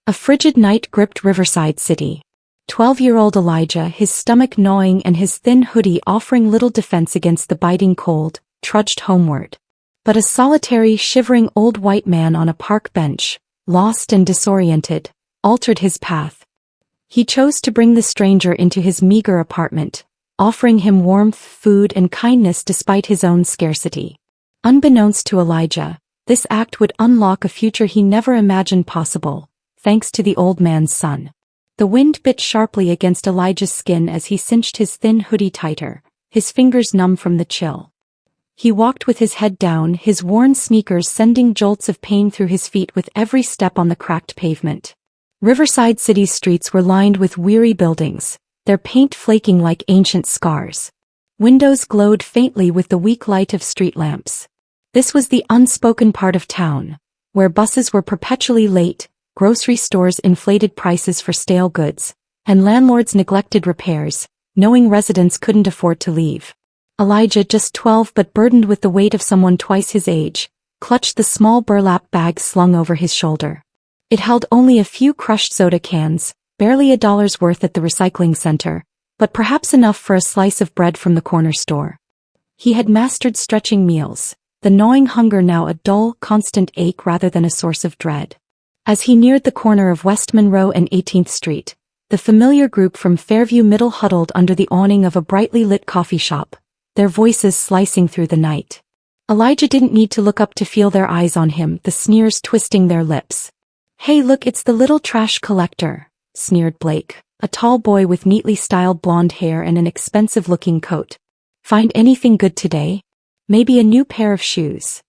A frigid night gripped Riverside City. 12-year-old Elijah, his stomach gnawing and his thin hoodie offering little defense against the biting cold, trudged homeward. But a solitary, shivering old white man on a park bench, lost and disoriented, altered his path. He chose to bring the stranger into his meager apartment, offering him warmth, food, and kindness despite his own scarcity. Unbeknownst to Elijah, this act would unlock a future he never imagined possible, thanks to the old man's son. The wind bit sharply against Elijah's skin as he cinched his thin hoodie tighter, his fingers numb from the chill. He walked with his head down, his worn sneakers sending jolts of pain through his feet with every step on the cracked pavement. Riverside City's streets were lined with weary buildings, their paint flaking like ancient scars. Windows glowed faintly with the weak light of street lamps. This was the unspoken part of town, where buses were perpetually late, grocery stores inflated prices for stale goods, and landlords neglected repairs, knowing residents couldn't afford to leave. Elijah, just 12 but burdened with the weight of someone twice his age, clutched the small burlap bag slung over his shoulder. It held only a few crushed soda cans, barely $1 worth at the recycling center, but perhaps enough for a slice of bread from the corner store. He had mastered stretching meals, the gnawing hunger now a dull, constant ache rather than a source of dread. As he neared the corner of West Monroe and 18th Street, the familiar group from Fairview Middle huddled under the awning of a brightly lit coffee shop, their voices slicing through the night. Elijah didn't need to look up to feel their eyes on him, the sneers twisting their lips. "Hey look, it's the little trash collector," sneered Blake, a tall boy with neatly styled blonde hair and an expensive-looking coat. "Find anything good today? Maybe a new pair of shoes."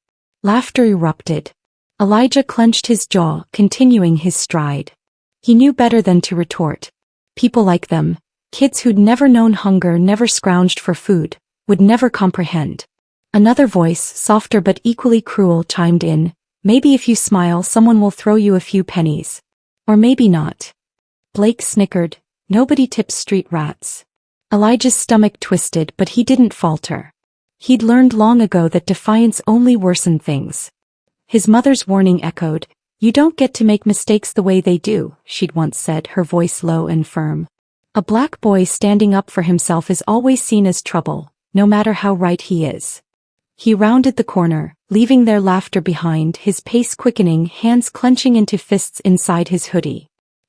Laughter erupted. Elijah clenched his jaw, continuing his stride. He knew better than to retort. People like them, kids who'd never known hunger, never scrounged for food, would never comprehend. Another voice, softer but equally cruel, chimed in. "Maybe if you smile, someone will throw you a few pennies. Or maybe not." Blake snickered. "Nobody tips street rats." Elijah's stomach twisted, but he didn't falter. He'd learned long ago that defiance only worsened things. His mother's warning echoed. "You don't get to make mistakes the way they do," she'd once said, her voice low and firm. A black boy standing up for himself is always seen as trouble, no matter how right he is. He rounded the corner, leaving their laughter behind, his pace quickening, hands clenching into fists inside his hoodie.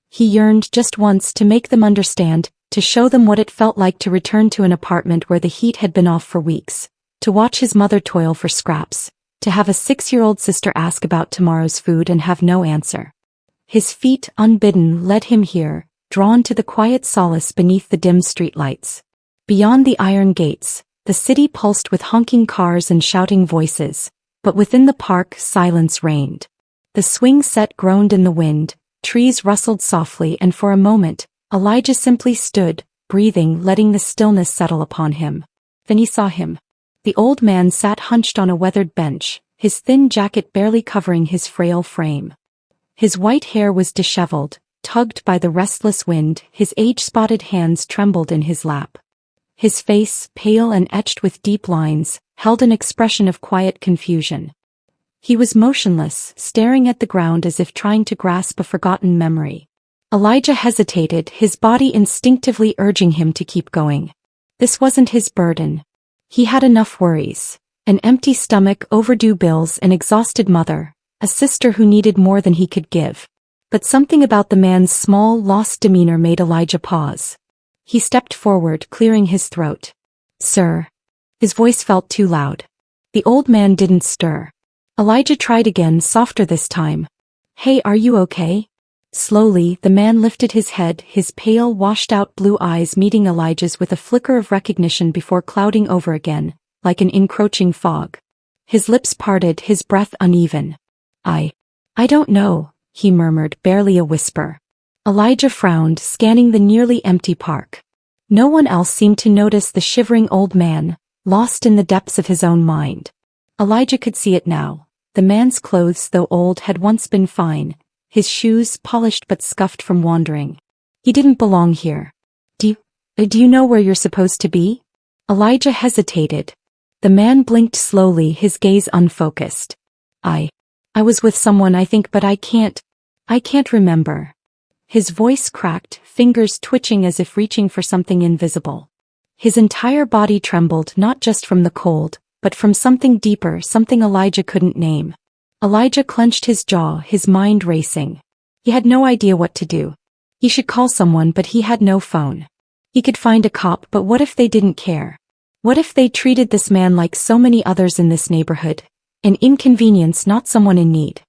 He yearned just once to make them understand, to show them what it felt like to return to an apartment where the heat had been off for weeks, to watch his mother toil for scraps, to have a 6-year-old sister ask about tomorrow's food and have no answer. His feet, unbidden, led him here, drawn to the quiet solace beneath the dim streetlights. Beyond the iron gates, the city pulsed with honking cars and shouting voices, but within the park silence reigned. The swing set groaned in the wind, trees rustled softly, and for a moment, Elijah simply stood, breathing, letting the stillness settle upon him. Then he saw him. The old man sat hunched on a weathered bench, his thin jacket barely covering his frail frame. His white hair was disheveled, tugged by the restless wind, his age-spotted hands trembled in his lap. His face, pale and etched with deep lines, held an expression of quiet confusion. He was motionless, staring at the ground as if trying to grasp a forgotten memory. Elijah hesitated, his body instinctively urging him to keep going. This wasn't his burden. He had enough worries. An empty stomach, overdue bills, an exhausted mother, a sister who needed more than he could give. But something about the man's small, lost demeanor made Elijah pause. He stepped forward, clearing his throat. "Sir." His voice felt too loud. The old man didn't stir. Elijah tried again, softer this time. "Hey, are you okay?" Slowly, the man lifted his head, his pale, washed-out blue eyes meeting Elijah's with a flicker of recognition before clouding over again, like an encroaching fog. His lips parted, his breath uneven. I don't know," he murmured, barely a whisper. Elijah frowned, scanning the nearly empty park. No one else seemed to notice the shivering old man, lost in the depths of his own mind. Elijah could see it now. The man's clothes, though old, had once been fine, his shoes polished but scuffed from wandering. He didn't belong here. Do you know where you're supposed to be?" Elijah hesitated. The man blinked slowly, his gaze unfocused. I was with someone, I think, but I can't remember." His voice cracked, fingers twitching as if reaching for something invisible. His entire body trembled not just from the cold, but from something deeper, something Elijah couldn't name. Elijah clenched his jaw, his mind racing. He had no idea what to do. He should call someone, but he had no phone. He could find a cop, but what if they didn't care? What if they treated this man like so many others in this neighborhood? An inconvenience, not someone in need.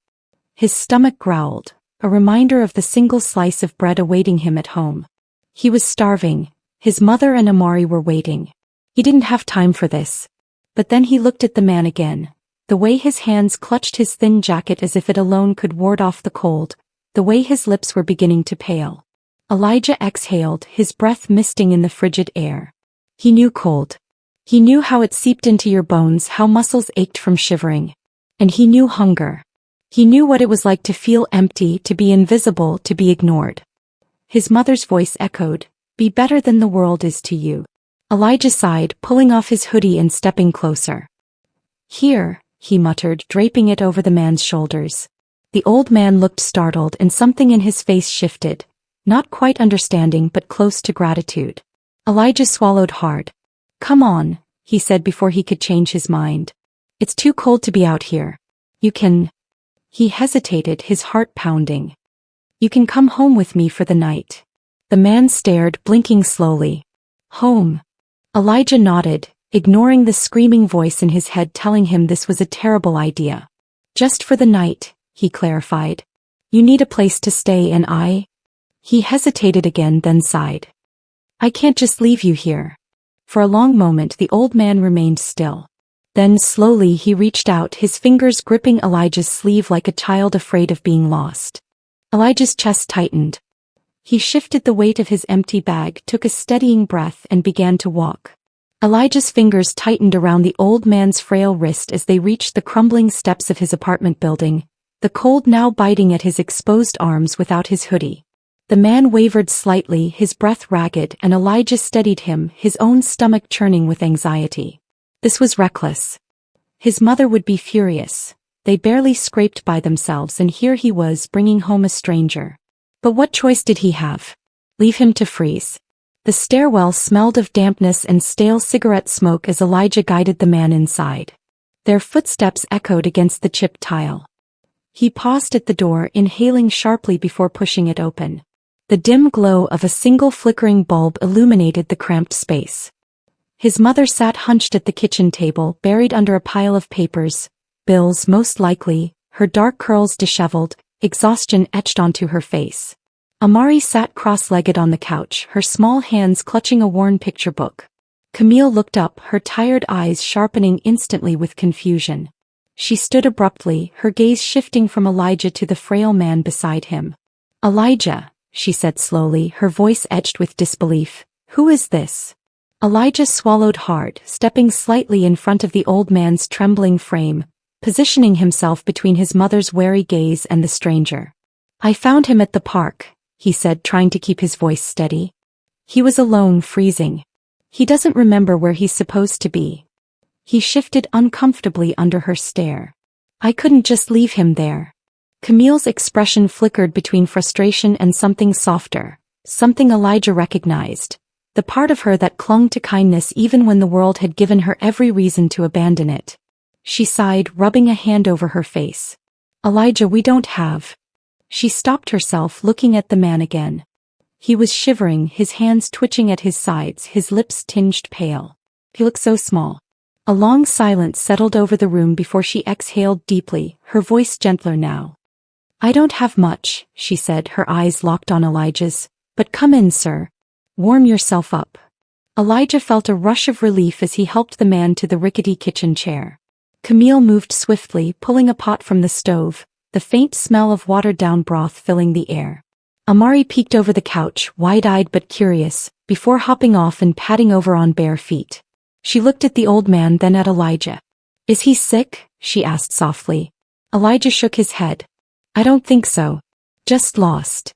His stomach growled, a reminder of the single slice of bread awaiting him at home. He was starving. His mother and Amari were waiting. He didn't have time for this. But then he looked at the man again. The way his hands clutched his thin jacket as if it alone could ward off the cold. The way his lips were beginning to pale. Elijah exhaled, his breath misting in the frigid air. He knew cold. He knew how it seeped into your bones, how muscles ached from shivering. And he knew hunger. He knew what it was like to feel empty, to be invisible, to be ignored. His mother's voice echoed, "Be better than the world is to you." Elijah sighed, pulling off his hoodie and stepping closer. "Here," he muttered, draping it over the man's shoulders. The old man looked startled and something in his face shifted, not quite understanding but close to gratitude. Elijah swallowed hard. "Come on," he said before he could change his mind. "It's too cold to be out here. You can..." He hesitated, his heart pounding. "You can come home with me for the night." The man stared, blinking slowly. "Home?" Elijah nodded, ignoring the screaming voice in his head telling him this was a terrible idea. "Just for the night," he clarified. "You need a place to stay and I..." He hesitated again, then sighed. "I can't just leave you here." For a long moment the old man remained still. Then slowly he reached out, his fingers gripping Elijah's sleeve like a child afraid of being lost. Elijah's chest tightened. He shifted the weight of his empty bag, took a steadying breath and began to walk. Elijah's fingers tightened around the old man's frail wrist as they reached the crumbling steps of his apartment building, the cold now biting at his exposed arms without his hoodie. The man wavered slightly, his breath ragged, and Elijah steadied him, his own stomach churning with anxiety. This was reckless. His mother would be furious. They barely scraped by themselves and here he was bringing home a stranger. But what choice did he have? Leave him to freeze? The stairwell smelled of dampness and stale cigarette smoke as Elijah guided the man inside. Their footsteps echoed against the chipped tile. He paused at the door, inhaling sharply before pushing it open. The dim glow of a single flickering bulb illuminated the cramped space. His mother sat hunched at the kitchen table, buried under a pile of papers, bills most likely, her dark curls disheveled, exhaustion etched onto her face. Amari sat cross-legged on the couch, her small hands clutching a worn picture book. Camille looked up, her tired eyes sharpening instantly with confusion. She stood abruptly, her gaze shifting from Elijah to the frail man beside him. "Elijah," she said slowly, her voice edged with disbelief. "Who is this?" Elijah swallowed hard, stepping slightly in front of the old man's trembling frame, positioning himself between his mother's wary gaze and the stranger. "I found him at the park," he said, trying to keep his voice steady. "He was alone, freezing. He doesn't remember where he's supposed to be." He shifted uncomfortably under her stare. "I couldn't just leave him there." Camille's expression flickered between frustration and something softer, something Elijah recognized. The part of her that clung to kindness even when the world had given her every reason to abandon it. She sighed, rubbing a hand over her face. "Elijah, we don't have..." She stopped herself, looking at the man again. He was shivering, his hands twitching at his sides, his lips tinged pale. He looked so small. A long silence settled over the room before she exhaled deeply, her voice gentler now. "I don't have much," she said, her eyes locked on Elijah's. "But come in, sir. Warm yourself up." Elijah felt a rush of relief as he helped the man to the rickety kitchen chair. Camille moved swiftly, pulling a pot from the stove, the faint smell of watered-down broth filling the air. Amari peeked over the couch, wide-eyed but curious, before hopping off and padding over on bare feet. She looked at the old man, then at Elijah. "Is he sick?" she asked softly. Elijah shook his head. "I don't think so. Just lost."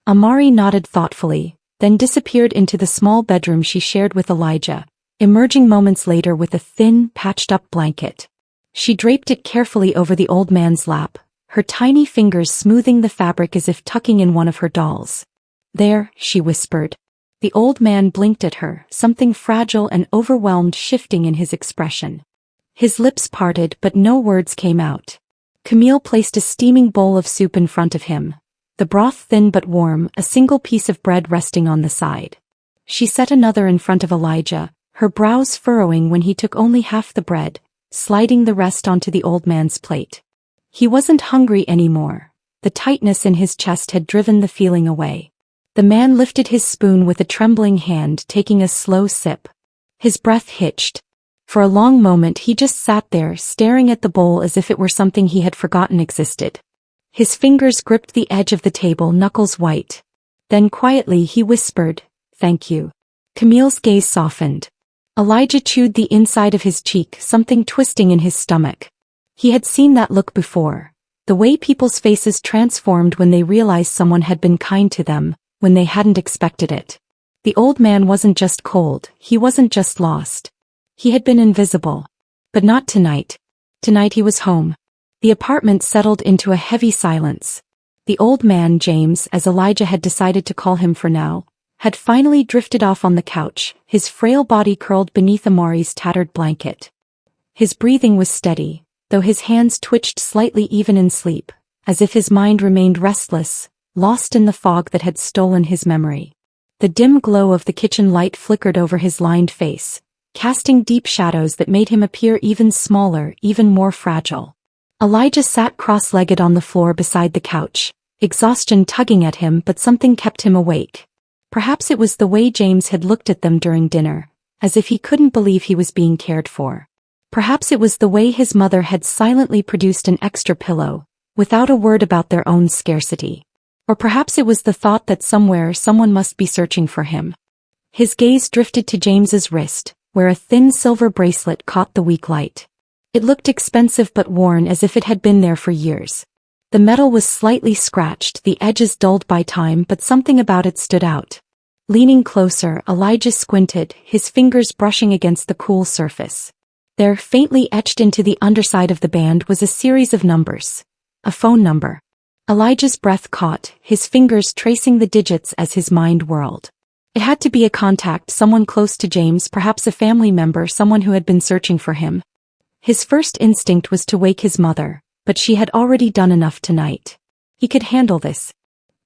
Amari nodded thoughtfully, then disappeared into the small bedroom she shared with Elijah, emerging moments later with a thin, patched-up blanket. She draped it carefully over the old man's lap, her tiny fingers smoothing the fabric as if tucking in one of her dolls. There, she whispered. The old man blinked at her, something fragile and overwhelmed shifting in his expression. His lips parted but no words came out. Camille placed a steaming bowl of soup in front of him. The broth thin but warm, a single piece of bread resting on the side. She set another in front of Elijah, her brows furrowing when he took only half the bread, sliding the rest onto the old man's plate. He wasn't hungry anymore. The tightness in his chest had driven the feeling away. The man lifted his spoon with a trembling hand, taking a slow sip. His breath hitched. For a long moment he just sat there, staring at the bowl as if it were something he had forgotten existed. His fingers gripped the edge of the table, knuckles white. Then quietly he whispered, "Thank you." Camille's gaze softened. Elijah chewed the inside of his cheek, something twisting in his stomach. He had seen that look before. The way people's faces transformed when they realized someone had been kind to them, when they hadn't expected it. The old man wasn't just cold, he wasn't just lost. He had been invisible. But not tonight. Tonight he was home. The apartment settled into a heavy silence. The old man, James, as Elijah had decided to call him for now, had finally drifted off on the couch, his frail body curled beneath Amari's tattered blanket. His breathing was steady, though his hands twitched slightly even in sleep, as if his mind remained restless, lost in the fog that had stolen his memory. The dim glow of the kitchen light flickered over his lined face, casting deep shadows that made him appear even smaller, even more fragile. Elijah sat cross-legged on the floor beside the couch, exhaustion tugging at him, but something kept him awake. Perhaps it was the way James had looked at them during dinner, as if he couldn't believe he was being cared for. Perhaps it was the way his mother had silently produced an extra pillow, without a word about their own scarcity. Or perhaps it was the thought that somewhere someone must be searching for him. His gaze drifted to James's wrist, where a thin silver bracelet caught the weak light. It looked expensive but worn, as if it had been there for years. The metal was slightly scratched, the edges dulled by time, but something about it stood out. Leaning closer, Elijah squinted, his fingers brushing against the cool surface. There, faintly etched into the underside of the band, was a series of numbers. A phone number. Elijah's breath caught, his fingers tracing the digits as his mind whirled. It had to be a contact, someone close to James, perhaps a family member, someone who had been searching for him. His first instinct was to wake his mother, but she had already done enough tonight. He could handle this.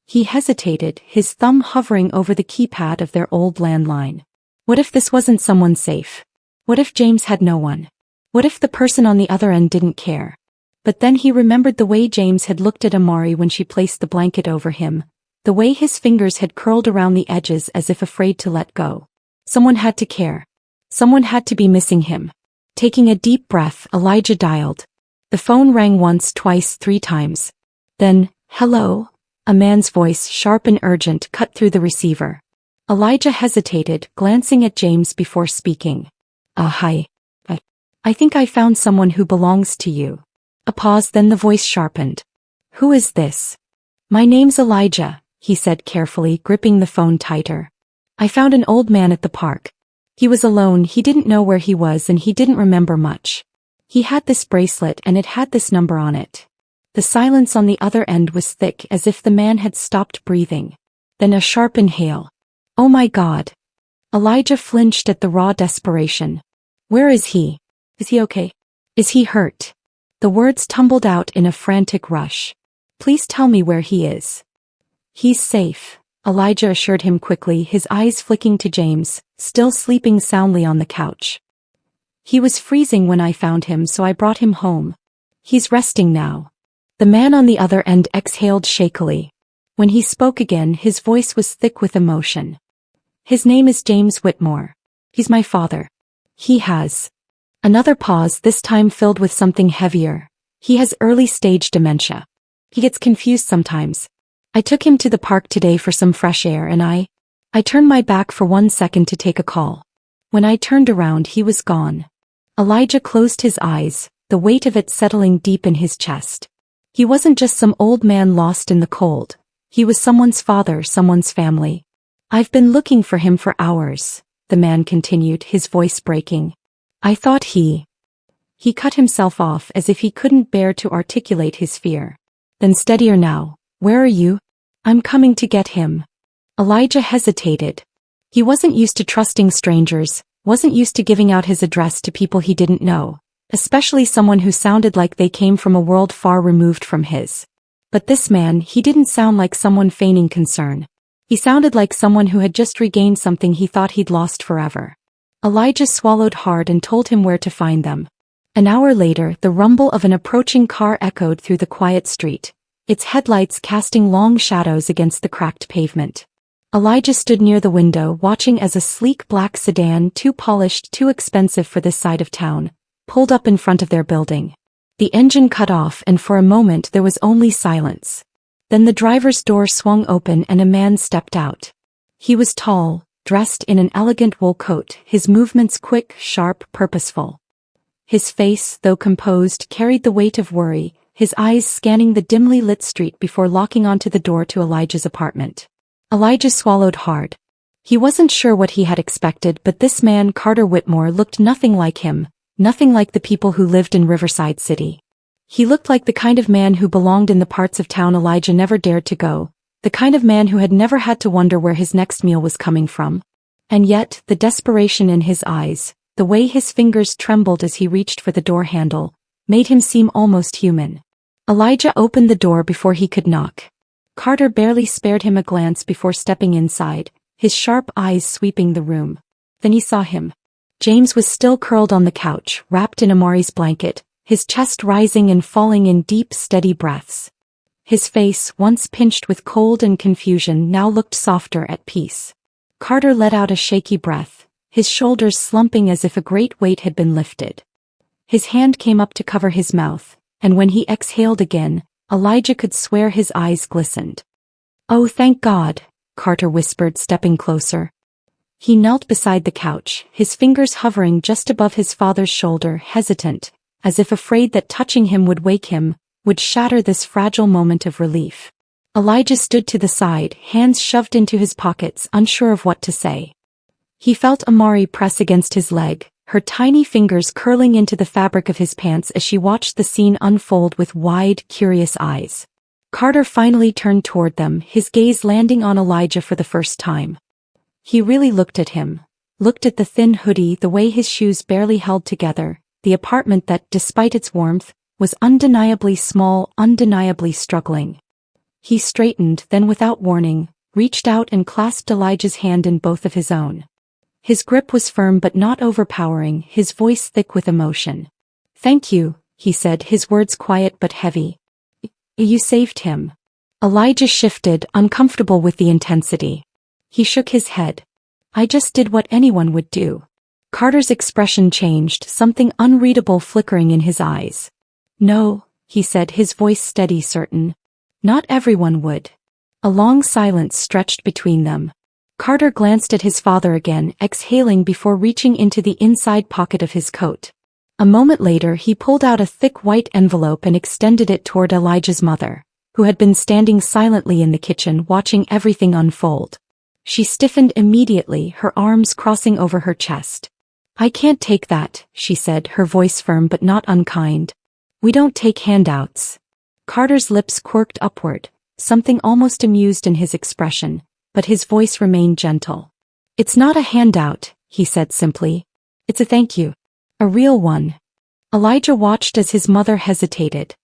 He hesitated, his thumb hovering over the keypad of their old landline. What if this wasn't someone safe? What if James had no one? What if the person on the other end didn't care? But then he remembered the way James had looked at Amari when she placed the blanket over him, the way his fingers had curled around the edges as if afraid to let go. Someone had to care. Someone had to be missing him. Taking a deep breath, Elijah dialed. The phone rang once, twice, 3 times. Then, "Hello?" A man's voice, sharp and urgent, cut through the receiver. Elijah hesitated, glancing at James before speaking. Hi. I think I found someone who belongs to you." A pause, then the voice sharpened. "Who is this?" "My name's Elijah," he said carefully, gripping the phone tighter. "I found an old man at the park. He was alone, he didn't know where he was, and he didn't remember much. He had this bracelet and it had this number on it." The silence on the other end was thick, as if the man had stopped breathing. Then a sharp inhale. "Oh my God." Elijah flinched at the raw desperation. "Where is he? Is he okay? Is he hurt?" The words tumbled out in a frantic rush. "Please tell me where he is." "He's safe," Elijah assured him quickly, his eyes flicking to James, still sleeping soundly on the couch. "He was freezing when I found him, so I brought him home. He's resting now." The man on the other end exhaled shakily. When he spoke again, his voice was thick with emotion. "His name is James Whitmore. He's my father. He has..." Another pause, this time filled with something heavier. "He has early-stage dementia. He gets confused sometimes. I took him to the park today for some fresh air and I turned my back for 1 second to take a call. When I turned around, he was gone." Elijah closed his eyes, the weight of it settling deep in his chest. He wasn't just some old man lost in the cold. He was someone's father, someone's family. "I've been looking for him for hours," the man continued, his voice breaking. "I thought he..." He cut himself off as if he couldn't bear to articulate his fear. Then steadier now. "Where are you?" "I'm coming to get him." Elijah hesitated. He wasn't used to trusting strangers, wasn't used to giving out his address to people he didn't know, especially someone who sounded like they came from a world far removed from his. But this man, he didn't sound like someone feigning concern. He sounded like someone who had just regained something he thought he'd lost forever. Elijah swallowed hard and told him where to find them. An hour later, the rumble of an approaching car echoed through the quiet street, its headlights casting long shadows against the cracked pavement. Elijah stood near the window watching as a sleek black sedan, too polished, too expensive for this side of town, pulled up in front of their building. The engine cut off and for a moment there was only silence. Then the driver's door swung open and a man stepped out. He was tall, dressed in an elegant wool coat, his movements quick, sharp, purposeful. His face, though composed, carried the weight of worry, his eyes scanning the dimly lit street before locking onto the door to Elijah's apartment. Elijah swallowed hard. He wasn't sure what he had expected, but this man, Carter Whitmore, looked nothing like him, nothing like the people who lived in Riverside City. He looked like the kind of man who belonged in the parts of town Elijah never dared to go, the kind of man who had never had to wonder where his next meal was coming from. And yet, the desperation in his eyes, the way his fingers trembled as he reached for the door handle, made him seem almost human. Elijah opened the door before he could knock. Carter barely spared him a glance before stepping inside, his sharp eyes sweeping the room. Then he saw him. James was still curled on the couch, wrapped in Amari's blanket, his chest rising and falling in deep, steady breaths. His face, once pinched with cold and confusion, now looked softer, at peace. Carter let out a shaky breath, his shoulders slumping as if a great weight had been lifted. His hand came up to cover his mouth, and when he exhaled again, Elijah could swear his eyes glistened. "Oh, thank God," Carter whispered, stepping closer. He knelt beside the couch, his fingers hovering just above his father's shoulder, hesitant, as if afraid that touching him would wake him, would shatter this fragile moment of relief. Elijah stood to the side, hands shoved into his pockets, unsure of what to say. He felt Amari press against his leg, her tiny fingers curling into the fabric of his pants as she watched the scene unfold with wide, curious eyes. Carter finally turned toward them, his gaze landing on Elijah for the first time. He really looked at him, looked at the thin hoodie, the way his shoes barely held together, the apartment that, despite its warmth, was undeniably small, undeniably struggling. He straightened, then without warning, reached out and clasped Elijah's hand in both of his own. His grip was firm but not overpowering, his voice thick with emotion. "Thank you," he said, his words quiet but heavy. "You saved him." Elijah shifted, uncomfortable with the intensity. He shook his head. "I just did what anyone would do." Carter's expression changed, something unreadable flickering in his eyes. "No," he said, his voice steady, certain. "Not everyone would." A long silence stretched between them. Carter glanced at his father again, exhaling before reaching into the inside pocket of his coat. A moment later he pulled out a thick white envelope and extended it toward Elijah's mother, who had been standing silently in the kitchen watching everything unfold. She stiffened immediately, her arms crossing over her chest. "I can't take that," she said, her voice firm but not unkind. "We don't take handouts." Carter's lips quirked upward, something almost amused in his expression, but his voice remained gentle. "It's not a handout," he said simply. "It's a thank you. A real one." Elijah watched as his mother hesitated.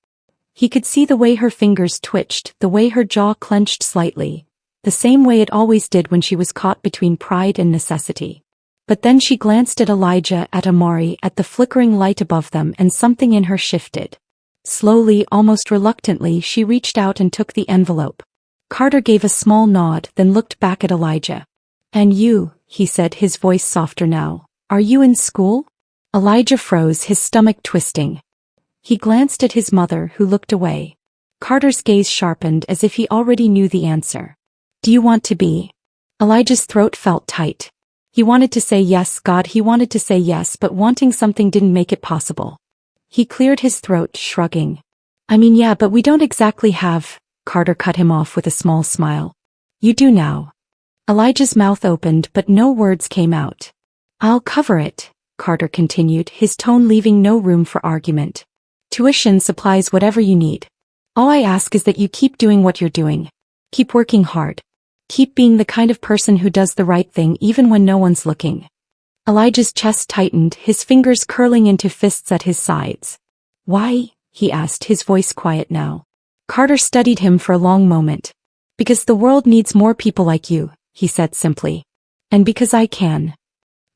He could see the way her fingers twitched, the way her jaw clenched slightly, the same way it always did when she was caught between pride and necessity. But then she glanced at Elijah, at Amari, at the flickering light above them, and something in her shifted. Slowly, almost reluctantly, she reached out and took the envelope. Carter gave a small nod, then looked back at Elijah. "And you," he said, his voice softer now, "are you in school?" Elijah froze, his stomach twisting. He glanced at his mother, who looked away. Carter's gaze sharpened as if he already knew the answer. "Do you want to be?" Elijah's throat felt tight. He wanted to say yes, God, he wanted to say yes, but wanting something didn't make it possible. He cleared his throat, shrugging. "I mean, yeah, but we don't exactly have..." Carter cut him off with a small smile. "You do now." Elijah's mouth opened, but no words came out. "I'll cover it," Carter continued, his tone leaving no room for argument. "Tuition, supplies, whatever you need. All I ask is that you keep doing what you're doing. Keep working hard. Keep being the kind of person who does the right thing even when no one's looking. Elijah's chest tightened, his fingers curling into fists at his sides. Why? He asked, his voice quiet now. Carter studied him for a long moment. Because the world needs more people like you, he said simply. And because I can.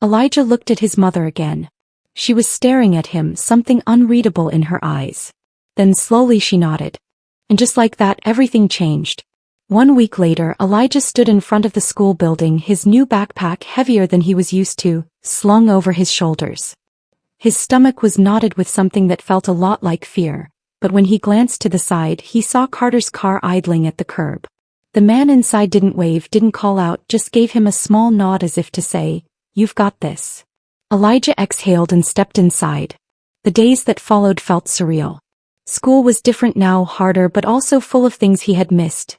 Elijah looked at his mother again. She was staring at him, something unreadable in her eyes. Then slowly she nodded. And just like that, everything changed. 1 week later, Elijah stood in front of the school building, his new backpack heavier than he was used to, slung over his shoulders. His stomach was knotted with something that felt a lot like fear, but when he glanced to the side, he saw Carter's car idling at the curb. The man inside didn't wave, didn't call out, just gave him a small nod as if to say, "You've got this." Elijah exhaled and stepped inside. The days that followed felt surreal. School was different now, harder but also full of things he had missed.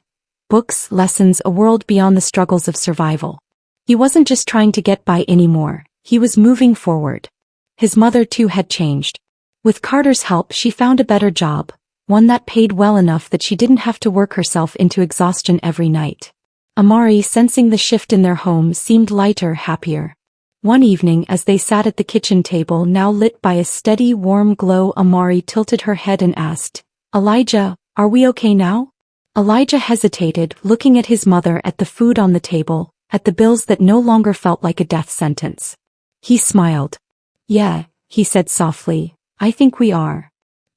Books, lessons, a world beyond the struggles of survival. He wasn't just trying to get by anymore, he was moving forward. His mother too had changed. With Carter's help, she found a better job, one that paid well enough that she didn't have to work herself into exhaustion every night. Amari, sensing the shift in their home, seemed lighter, happier. One evening, as they sat at the kitchen table, now lit by a steady, warm glow, Amari tilted her head and asked, "Elijah, are we okay now?" Elijah hesitated, looking at his mother, at the food on the table, at the bills that no longer felt like a death sentence. He smiled. "Yeah," he said softly, "I think we are."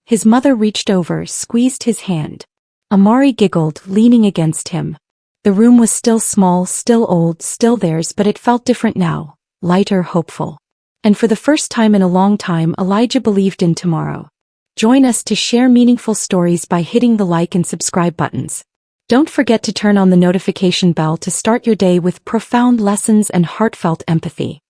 His mother reached over, squeezed his hand. Amari giggled, leaning against him. The room was still small, still old, still theirs, but it felt different now, lighter, hopeful. And for the first time in a long time, Elijah believed in tomorrow. Join us to share meaningful stories by hitting the like and subscribe buttons. Don't forget to turn on the notification bell to start your day with profound lessons and heartfelt empathy.